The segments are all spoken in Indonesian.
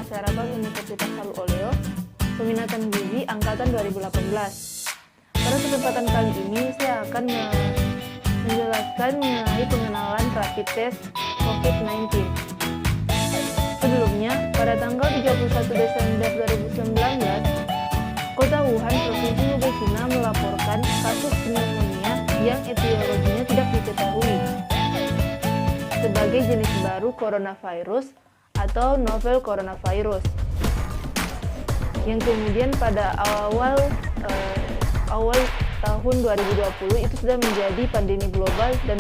Masyarakat Universitas Halu Oleo, Peminatan Gizi Angkatan 2018. Pada kesempatan kali ini saya akan menjelaskan mengenai pengenalan rapid test COVID-19. Sebelumnya, pada tanggal 31 Desember 2019, Kota Wuhan, Provinsi Hubei, China melaporkan kasus pneumonia yang etiologinya tidak diketahui sebagai jenis baru coronavirus atau novel coronavirus, yang kemudian pada awal tahun 2020 itu sudah menjadi pandemi global dan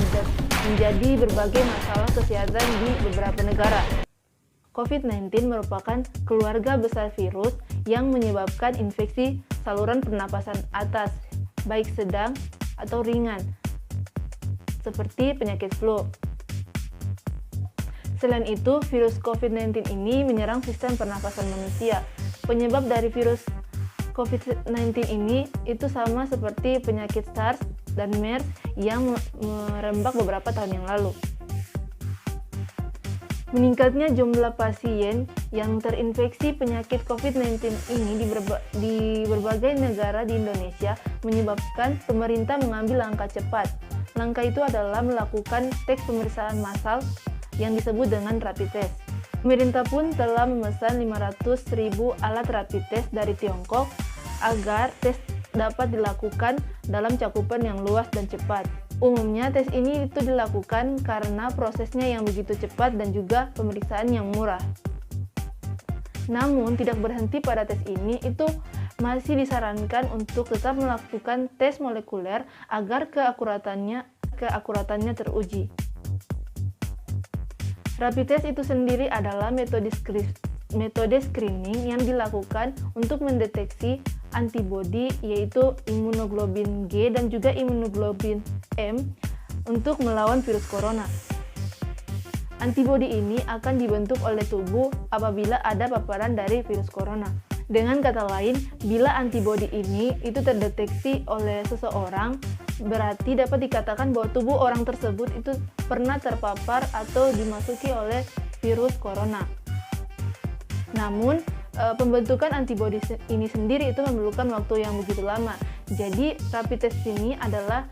menjadi berbagai masalah kesehatan di beberapa negara. COVID-19 merupakan keluarga besar virus yang menyebabkan infeksi saluran pernapasan atas, baik sedang atau ringan, seperti penyakit flu. Selain itu, virus COVID-19 ini menyerang sistem pernapasan manusia. Penyebab dari virus COVID-19 ini itu sama seperti penyakit SARS dan MERS yang merembak beberapa tahun yang lalu. Meningkatnya jumlah pasien yang terinfeksi penyakit COVID-19 ini di berbagai negara di Indonesia menyebabkan pemerintah mengambil langkah cepat. Langkah itu adalah melakukan tes pemeriksaan massal yang disebut dengan rapid test. Pemerintah pun telah memesan 500.000 alat rapid test dari Tiongkok agar tes dapat dilakukan dalam cakupan yang luas dan cepat. Umumnya tes ini itu dilakukan karena prosesnya yang begitu cepat dan juga pemeriksaan yang murah. Namun tidak berhenti pada tes ini, itu masih disarankan untuk tetap melakukan tes molekuler agar keakuratannya teruji. Rapid test itu sendiri adalah metode screening yang dilakukan untuk mendeteksi antibodi, yaitu imunoglobulin G dan juga imunoglobulin M untuk melawan virus corona. Antibodi ini akan dibentuk oleh tubuh apabila ada paparan dari virus corona. Dengan kata lain, bila antibodi ini itu terdeteksi oleh seseorang, berarti dapat dikatakan bahwa tubuh orang tersebut itu pernah terpapar atau dimasuki oleh virus corona. Namun, pembentukan antibodi ini sendiri itu memerlukan waktu yang begitu lama. Jadi, rapid test ini adalah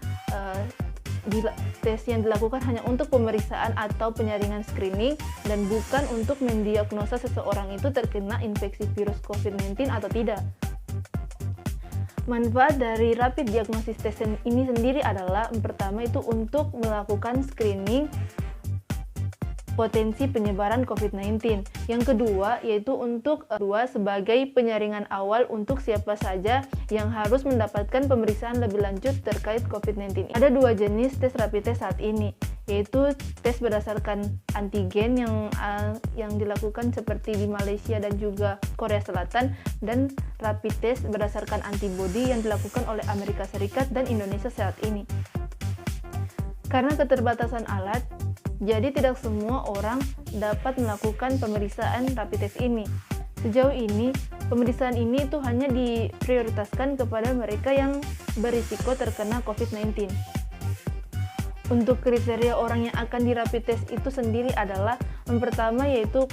tes yang dilakukan hanya untuk pemeriksaan atau penyaringan screening dan bukan untuk mendiagnosa seseorang itu terkena infeksi virus COVID-19 atau tidak. Manfaat dari rapid diagnosis test ini sendiri adalah pertama itu untuk melakukan screening potensi penyebaran COVID-19. Yang kedua yaitu sebagai penyaringan awal untuk siapa saja yang harus mendapatkan pemeriksaan lebih lanjut terkait COVID-19. Ada dua jenis tes rapid test saat ini, yaitu tes berdasarkan antigen yang dilakukan seperti di Malaysia dan juga Korea Selatan, dan rapid test berdasarkan antibodi yang dilakukan oleh Amerika Serikat dan Indonesia saat ini. Karena keterbatasan alat, jadi tidak semua orang dapat melakukan pemeriksaan rapid test ini. Sejauh ini, pemeriksaan ini itu hanya diprioritaskan kepada mereka yang berisiko terkena COVID-19. Untuk kriteria orang yang akan di rapid test itu sendiri adalah yang pertama yaitu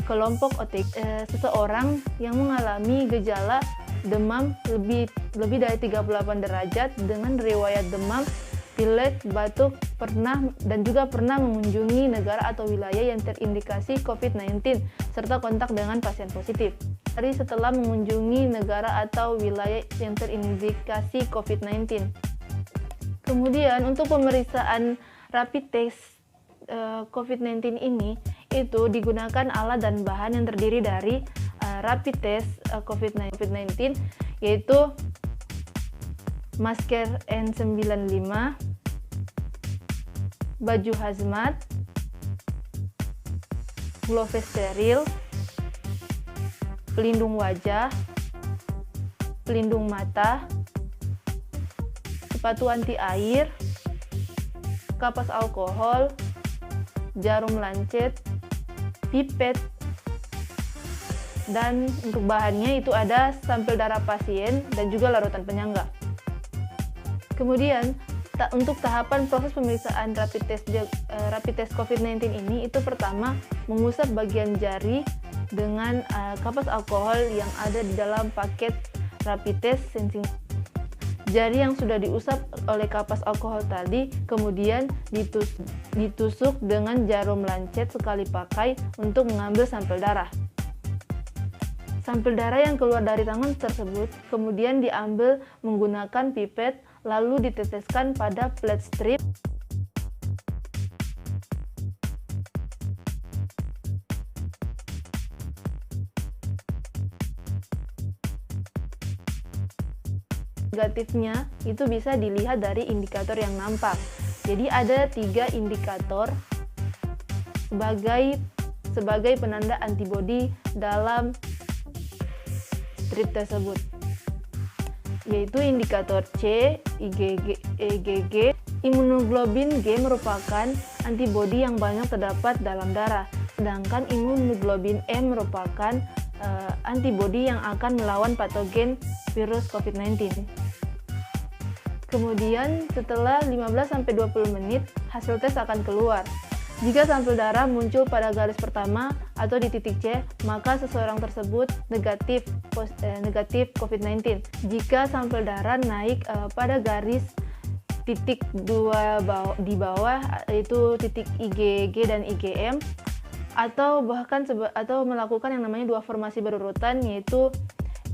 kelompok OTG, seseorang yang mengalami gejala demam lebih dari 38 derajat dengan riwayat demam, pilek, batuk, pernah mengunjungi negara atau wilayah yang terindikasi COVID-19 serta kontak dengan pasien positif. Hari setelah mengunjungi negara atau wilayah yang terindikasi COVID-19. Kemudian untuk pemeriksaan rapid test COVID-19 ini itu digunakan alat dan bahan yang terdiri dari rapid test COVID-19, yaitu masker N95, baju hazmat, glove steril, pelindung wajah, pelindung mata, sepatu anti air, kapas alkohol, jarum lancet, pipet, dan untuk bahannya itu ada sampel darah pasien dan juga larutan penyangga. Kemudian untuk tahapan proses pemeriksaan rapid test COVID-19 ini itu pertama mengusap bagian jari dengan kapas alkohol yang ada di dalam paket rapid test sensing. Jari yang sudah diusap oleh kapas alkohol tadi kemudian ditusuk dengan jarum lancet sekali pakai untuk mengambil sampel darah. Sampel darah yang keluar dari tangan tersebut kemudian diambil menggunakan pipet lalu diteteskan pada plate strip. Negatifnya itu bisa dilihat dari indikator yang nampak. Jadi ada 3 indikator sebagai penanda antibodi dalam strip tersebut, yaitu indikator C, IgG, EGG. Imunoglobin G merupakan antibodi yang banyak terdapat dalam darah, sedangkan imunoglobin M merupakan antibodi yang akan melawan patogen virus COVID-19. Kemudian setelah 15-20 menit hasil tes akan keluar. Jika sampel darah muncul pada garis pertama atau di titik C, maka seseorang tersebut negatif COVID-19. Jika sampel darah naik pada garis titik 2 di bawah, yaitu titik IgG dan IgM, atau bahkan atau melakukan yang namanya 2 formasi berurutan, yaitu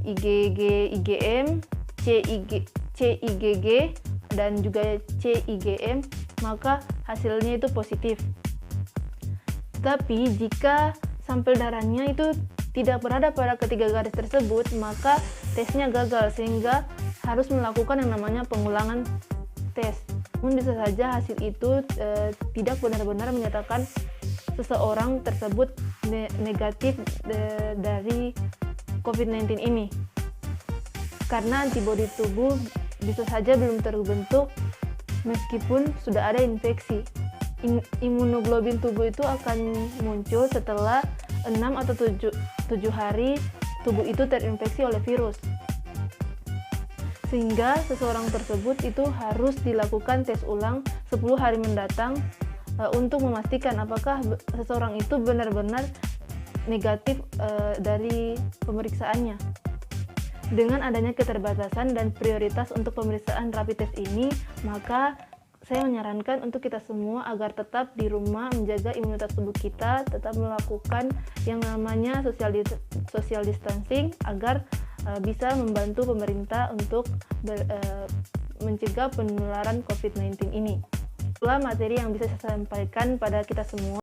IgG IgM, CIgG dan juga CIgM, maka hasilnya itu positif. Tapi jika sampel darahnya itu tidak berada pada ketiga garis tersebut, maka tesnya gagal sehingga harus melakukan yang namanya pengulangan tes. Namun bisa saja hasil itu tidak benar-benar menyatakan seseorang tersebut negatif dari COVID-19 ini, karena antibodi tubuh bisa saja belum terbentuk meskipun sudah ada infeksi. Imunoglobin tubuh itu akan muncul setelah 6 atau 7 hari tubuh itu terinfeksi oleh virus, sehingga seseorang tersebut itu harus dilakukan tes ulang 10 hari mendatang untuk memastikan apakah seseorang itu benar-benar negatif dari pemeriksaannya. Dengan adanya keterbatasan dan prioritas untuk pemeriksaan rapid test ini, maka saya menyarankan untuk kita semua agar tetap di rumah menjaga imunitas tubuh kita, tetap melakukan yang namanya social distancing agar bisa membantu pemerintah untuk mencegah penularan COVID-19 ini. Itulah materi yang bisa saya sampaikan pada kita semua.